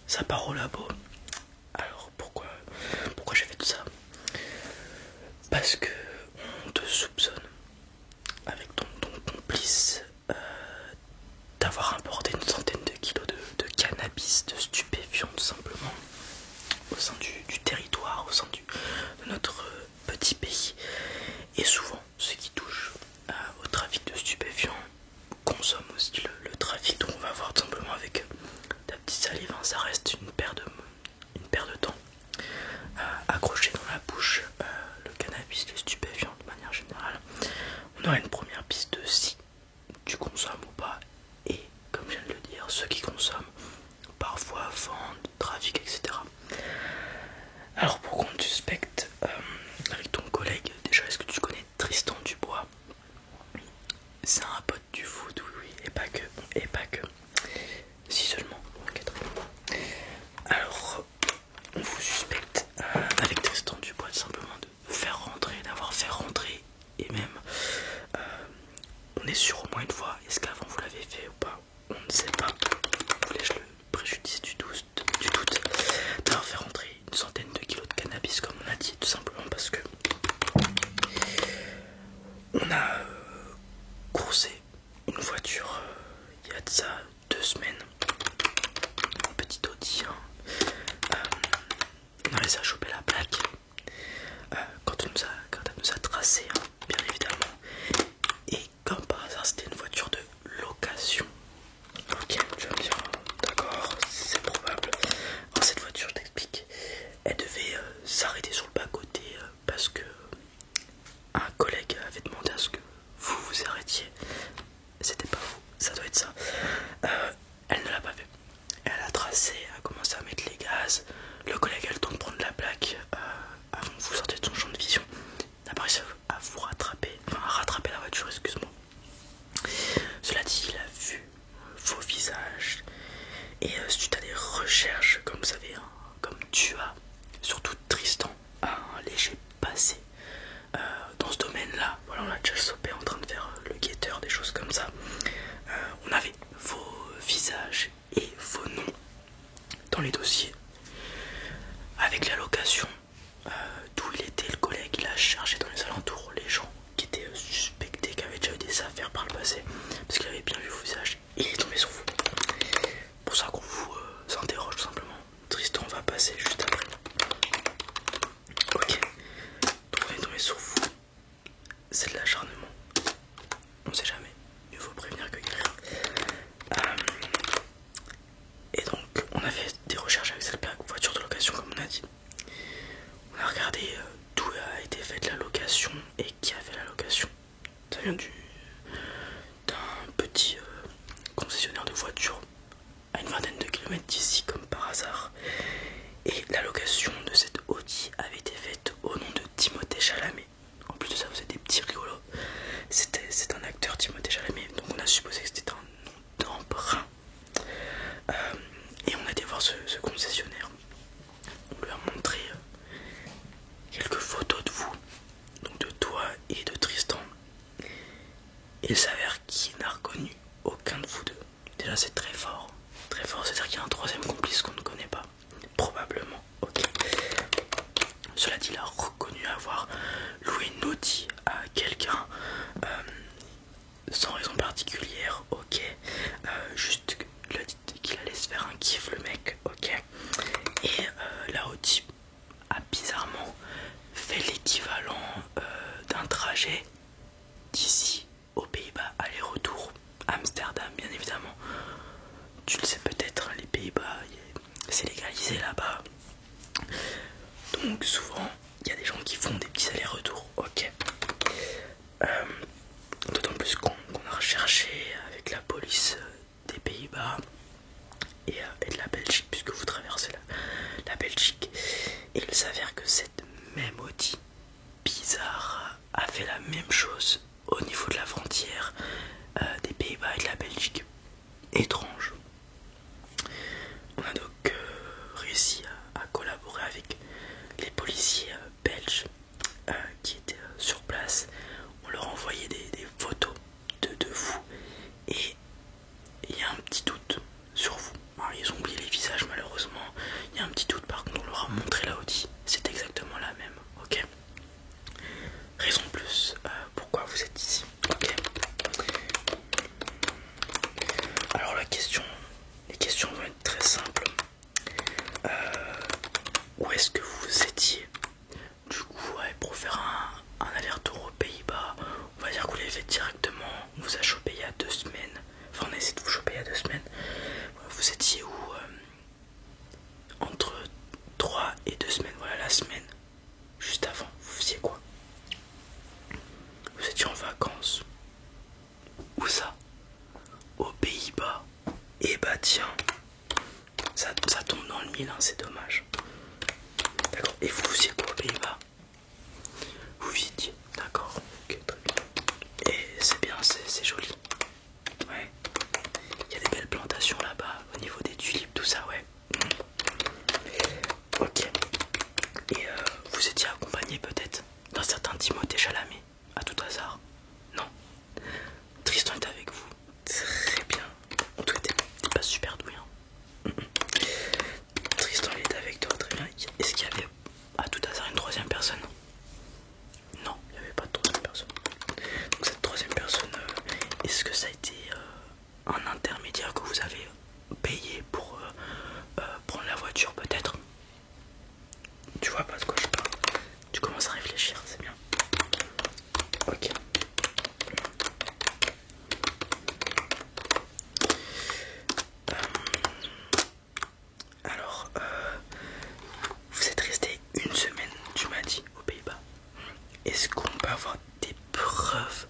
ça part au labo. Alors pourquoi j'ai fait tout ça? Parce que on te soupçonne avec ton complice d'avoir importé une centaine de kilos de cannabis, de stupéfiants tout simplement, au sein du territoire, au sein de notre petit pays. Et souvent, ceux qui touchent au trafic de stupéfiants consomment aussi le trafic. Donc on va voir tout simplement avec ta petite salive, hein, ça reste une paire de dents accrochées dans la bouche, le cannabis, les stupéfiants de manière générale. On aura une première piste de si tu consommes ou pas, et comme je viens de le dire, ceux qui consomment parfois vendent, trafiquent, etc. Alors pourquoi on te suspecte avec ton collègue? Déjà, est-ce que tu connais Tristan Dubois? C'est un pote du foot, oui, et pas que, si seulement. Ok, très bien. Alors, on vous suspecte avec Tristan Dubois tout simplement de faire rentrer, d'avoir fait rentrer, et même on est sûr au moins une fois. Est-ce qu'avant vous l'avez fait ou pas? On ne sait pas. Voulais-je le préjudice du doute d'avoir fait rentrer une centaine de kilos de cannabis, comme on a dit, tout simplement parce que on a coursé une voiture il y a de ça 2 semaines, un petit Audi, hein. On a réussi à choper la plaque quand elle nous a tracé, hein, bien évidemment. Et comme par hasard, c'était une voiture de location. Ok, tu vas me dire, d'accord, c'est probable. Alors, cette voiture, je t'explique, elle devait s'arrêter sur le bas-côté parce que un collègue avait demandé à ce que vous vous arrêtiez. C'était pas vous, ça doit être ça. Elle ne l'a pas fait. Elle a tracé, a commencé à mettre les gaz. Le collègue a le temps de prendre la plaque avant que vous sortiez de son champ de vision. Il n'a pas réussi à vous rattraper, enfin à rattraper la voiture, excuse-moi. Cela dit, il a vu vos visages. Et suite à des recherches, comme vous savez, hein, comme tu as, surtout Tristan a un léger passé dans ce domaine-là. Voilà, on a déjà chopé en train de faire le guetteur, des choses comme ça. On avait vos visages et vos noms dans les dossiers. Avec la location, d'où il était, le collègue, il a cherché dans les alentours les gens qui étaient suspectés, qui avaient déjà eu des affaires par le passé, parce qu'il avait bien vu vos visages et il est tombé sur vous. Pour ça qu'on vous interroge tout simplement. Tristan va passer juste après. Ok, donc on est tombé sur vous. C'est de l'acharnement. On sait jamais. Il faut prévenir que guérir. Et donc on a fait des recherches avec cette voiture de location, comme on a dit. On a regardé d'où a été faite la location et qui a fait la location. Ça vient d'un petit concessionnaire de voitures à une vingtaine de kilomètres d'ici, comme par hasard. Et la location de cette Audi avait été faite au nom de Timothée Chalamet. En plus de ça, vous êtes des petits rigolos. C'est un acteur, Timothée Chalamet, donc on a supposé que c'était un nom d'emprunt. Et on a été voir ce concessionnaire. On lui a montré quelques photos de vous, donc de toi et de Tristan. Et il s'avère qu'il n'a reconnu aucun de vous deux. Déjà, c'est très fort. Très fort, c'est-à-dire qu'il y a un troisième complice qu'on ne connaît pas. Probablement, ok. Cela dit, il a reconnu avoir loué une Audi à quelqu'un sans raison particulière, ok. Juste qu'il allait se faire un kiff, le mec, ok. Et la Audi a bizarrement fait l'équivalent d'un trajet d'ici aux Pays-Bas, aller-retour, Amsterdam, bien évidemment. Tu le sais peut-être, les Pays-Bas, c'est légalisé là-bas. Donc souvent, il y a des gens qui font des petits allers-retours, ok. D'autant plus qu'on a recherché avec la police des Pays-Bas et de la Belgique, puisque vous traversez la Belgique. Et il s'avère que cette même Audi bizarre a fait la même chose au niveau de la frontière des Pays-Bas et de la Belgique. Étrange. On a donc réussi à collaborer avec les policiers belges qui étaient sur place. On leur a envoyé des photos de vous et il y a un petit doute sur vous. Alors, ils ont oublié les visages malheureusement, est-ce que vous étiez du coup ouais, pour faire un aller-retour aux Pays-Bas? On va dire que vous l'avez fait directement, on vous a chopé il y a 2 semaines, enfin on a essayé de vous choper il y a 2 semaines. Vous étiez où entre 3 et 2 semaines, voilà la semaine juste avant, vous faisiez quoi? Vous étiez en vacances? Où ça? Aux Pays-Bas? Et bah tiens, ça tombe dans le mille, hein, c'est dommage. D'accord, et vous faisiez quoi aux Pays-Bas? Vous visitiez, d'accord, ok, très bien. Et c'est bien, c'est joli. Ouais, il y a des belles plantations là-bas, au niveau des tulipes, tout ça, ouais. Ok, et vous étiez accompagné peut-être d'un certain Timothée Chalamet, à tout hasard? Non, Tristan est avec vous. Très bien. On doit être pas super doué. Hein. Tristan il est avec toi, très bien. Est-ce qu'il y avait à tout hasard une troisième personne? Non, il n'y avait pas de troisième personne. Donc cette troisième personne, est-ce que ça a été un intermédiaire que vous avez payé pour prendre la voiture peut-être? Tu vois pas de quoi je parle. Tu commences à réfléchir, c'est bien. Ok. Alors, vous êtes resté une semaine, tu m'as dit, aux Pays-Bas. Est-ce qu'on peut avoir des preuves,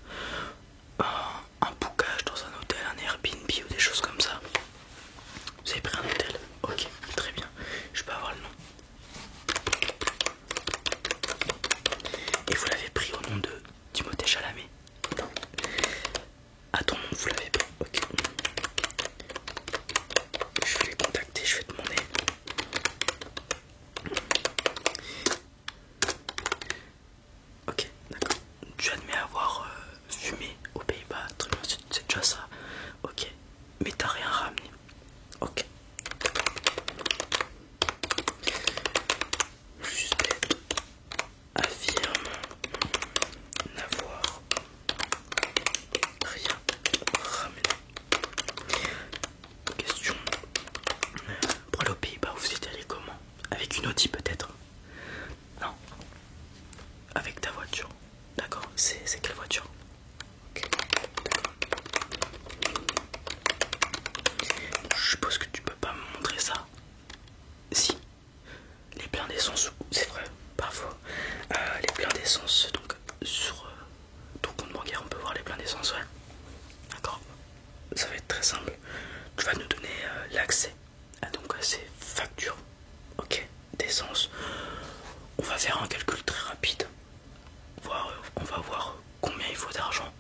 un bookage dans un hôtel, un Airbnb ou des choses comme ça? Vous avez pris un hôtel? Ok, très bien. Je peux avoir le nom? Et vous l'avez pris au nom de Timothée Chalamet? Non. À ton nom, vous l'avez pris? Ok. Je vais les contacter, je vais demander. Ok, d'accord. Tu admets avoir fumé aux Pays-Bas, très bien, c'est déjà ça. Ok, mais t'as rien ramené. Ok. Le suspect affirme n'avoir rien ramené. Question. Pour aller aux Pays-Bas, vous êtes allé comment? Avec une Audi peut-être? Non. Avec ta voiture. D'accord, c'est quelle voiture? Ok, d'accord. Je suppose que tu peux pas me montrer ça. Si, les pleins d'essence, c'est vrai, parfois. Les pleins d'essence, donc sur ton compte bancaire, on peut voir les pleins d'essence, ouais. D'accord, ça va être très simple. Tu vas nous donner l'accès à donc à ces factures, ok, d'essence. On va faire un calcul très rapide. On va voir combien il faut d'argent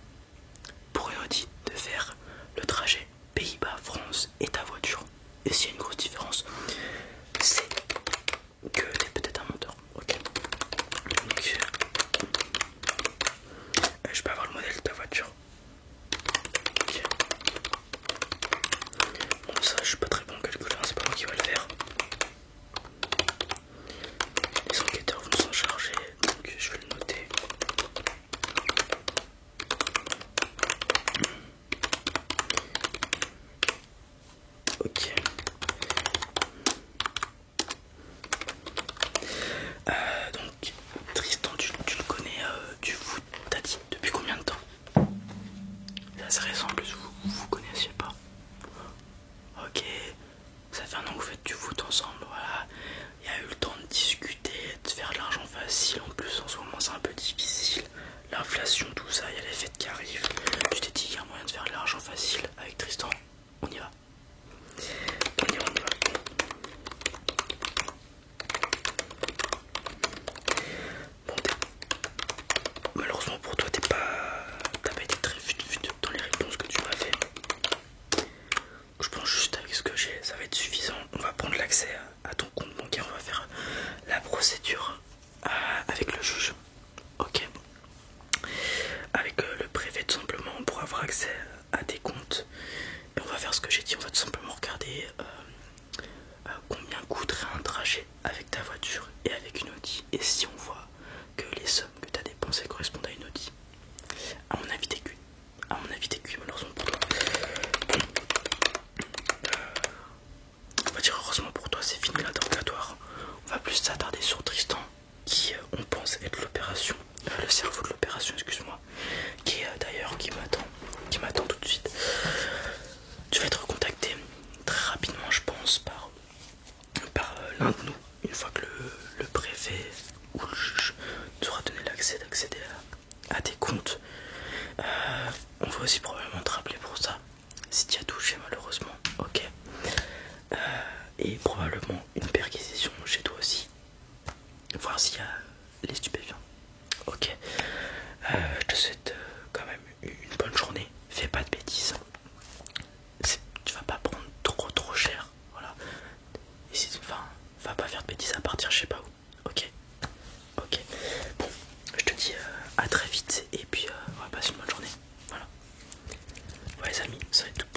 pour une Audi de faire le trajet Pays-Bas, France et ta voiture. Et s'il y a une grosse différence, c'est que t'es peut-être un menteur. Ok. Donc, je peux avoir le modèle de ta voiture. Ok. Bon, ça, je suis pas très bon en calcul, hein, c'est pas moi qui va le faire. Les enquêteurs vont s'en charger, donc je vais le noter. Ok. Donc, Tristan, tu le connais du foot, t'as dit depuis combien de temps? C'est assez récent en plus, vous connaissiez pas. Ok, ça fait un an que vous faites du foot ensemble, voilà. Il y a eu le temps de discuter, de faire de l'argent facile. En plus, en ce moment, c'est un peu difficile. L'inflation, tout ça, il y a les fêtes qui arrivent. Tu t'es dit qu'il y a moyen de faire de l'argent facile avec Tristan. On y va. On y va, on y va. Bon, malheureusement pour toi, t'as pas été très vite dans les réponses que tu m'as fait. Je pense juste avec ce que j'ai, ça va être suffisant. On va prendre l'accès à ton compte bancaire, on va faire la procédure avec le juge. Ok. Avec le préfet tout simplement pour avoir accès à tes comptes. Et on va faire ce que j'ai dit, on va tout simplement regarder combien coûterait un trajet avec ta voiture et avec une Audi. Et si on voit que les sommes que tu as dépensées correspondent à une Audi, à mon avis t'es cuit. À mon avis t'es cuit malheureusement pour toi. On va dire heureusement pour toi c'est fini l'interrogatoire. On va plus s'attarder l'un de nous, une fois que le préfet ou le juge nous aura donné l'accès d'accéder à tes comptes, on va aussi probablement te rappeler pour ça, si tu as touché malheureusement, ok. Et probablement une perquisition chez toi aussi, voir s'il y a les stupéfiants, ok. Je te souhaite quand même une bonne journée, fais pas de bêtises, tu vas pas prendre trop cher, voilà. Et enfin, va pas faire de bêtises à partir je sais pas où, ok. Ok, bon, je te dis à très vite et puis on va passer une bonne journée, voilà. Ouais les amis, ça va être tout.